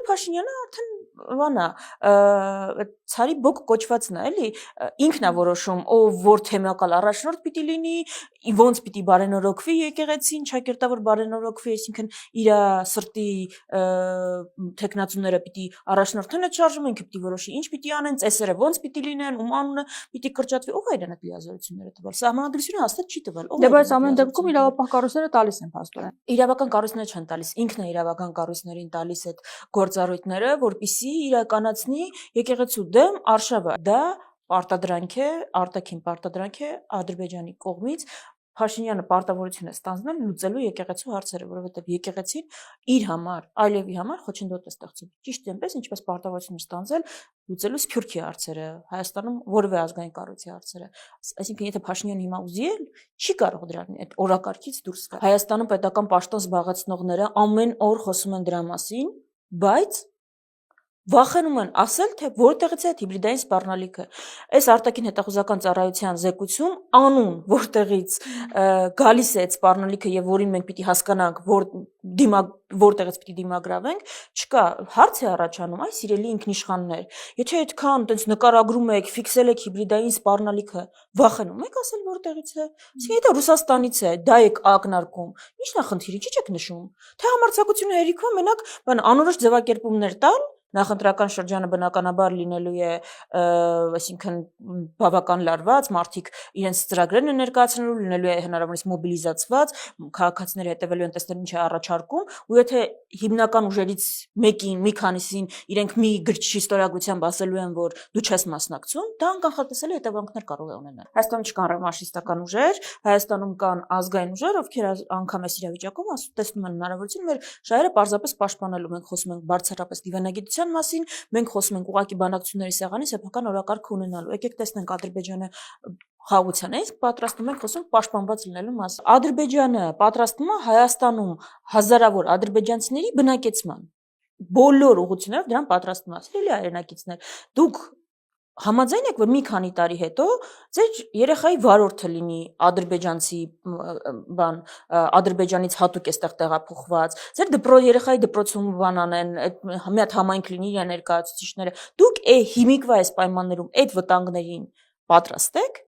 Փաշինյանը արդեն բանա ցարի բոկ կոչվածն է, էլի, ինքն է որոշում, ով որ թեմակալ առաջնորդ պիտի լինի, ոնց պիտի բարենորոգվի եկեղեցին, ճակերտավոր բարենորոգվի, այսինքն իր սրտի թեկնածուները պիտի առաջնորդեն այդ շարժումը, ինքը պիտի որոշի, ինչ պիտի անեն, ծեսերը ոնց պիտի լինեն, ում անունը պիտի կրճատվի, ով է իրեն այդ լիազորությունները տվել։ Սահմանադրությունը հաստատ չի տվել։ Դե բայց ամեն դեպքում իրավապահ կառույցները տալիս են փաստորեն։ Իրավական կառույցները չեն տալիս, ինքն է իրավական կառույցներին տալիս այդ գործառույթները, որպեսզի իրականացնի եկեղեցու դեմ արշավը։ Դա պարտադրանք է, արտաքին պարտադրանք է Ադրբեջանի կողմից Փաշինյանը պարտավորություն է ստանձնել լուծելու եկեղեցու հարցերը, որովհետև եկեղեցին իր համար, այլևի համար խոչընդոտ է ստեղծում։ Ճիշտ այնպես, ինչպես պարտավորություն է ստանձնել լուծելու Սփյուռքի հարցերը, Հայաստանում որևէ ազգային կառույցի հարցերը։ Այսինքն, եթե Փաշինյանը հիմա ուզի, չի կարող դրան այդ օրակարգից դուրս գալ։ Հայաստանում պետական պաշտոն զբաղեցնողները ամեն օր խոսում են դրա մասին, բայց վախենում են ասել, թե որտեղից է այդ հիբրիդային սպառնալիքը։ Այս արտաքին հետախուզական ծառայության զեկույցում անուն, որտեղից գալիս է այդ սպառնալիքը եւ որին մենք պիտի հասկանանք, որտեղից պիտի դիմագրավենք, չկա։ Հարց է առաջանում, այ սիրելի ինքնիշխաններ, եթե այդքան տենց նկարագրում եք, ֆիքսել եք հիբրիդային սպառնալիքը, վախենում եք ասել որտեղից է։ Իսկ եթե Ռուսաստանից է, դա եք ակնարկում, ի՞նչն է խնդիրը, չի չեք նշում։ Թե համարձակությունը հերիքում է մենակ անորոշ ձևակերպումներ տալ, նախընտրական շրջանը բնականաբար լինելու է, այսինքն բավական լարված, մարդիկ իրենց ծրագրերն են ներկայացնելու, լինելու է հնարավորինս մոբիլիզացված, քաղաքացիները հետևելու են տեսնել ինչ է առաջարկում, ու եթե հիմնական ուժերից մեկին, մի քանիսին իրենք մի գրչի ստորագրությամբ ասելու են, որ դու չես մասնակցում, դա անկանխատեսելի հետևանքներ կարող է ունենալ։ Հայաստանում չկան ռևանշիստական ուժեր, Հայաստանում կան ազգային ուժեր, ովքեր անգամ այս իրավիճակում տեսնում են հնարավորություն մեր շահերը պարզապես պաշտպանելու։ Մենք խոսում ենք բարձրապես դիվանագիտության մասին, մենք խոսում ենք ուղղակի բանակցությունների սեղանի սեփական օրակարգ ունենալու։ Եկեք տեսնենք Ադրբեջանը խաղաղության է պատրաստվում, ենք խոսում պաշտպանված լինելու մասին։ Ադրբեջանը պատրաստվում է Հայաստանում հազարավոր ադրբեջանցիների բնակեցման։ Բոլոր ուղղություններով դրան պատրաստվում է։ Սիրելի հայրենակիցներ, դուք համաձայն եք, որ մի քանի տարի հետո ձեր երեխայի վարորդը լինի ադրբեջանցի Ադրբեջանից հատուկ էստեղ տեղափոխված, ձեր երեխայի դպրոցում բան անեն, մի հատ համայնք լինի իր ներկայացուցիչները։ Դուք հիմիկվա այս պայմաններում այդ վտանգներին պատրաստ եք։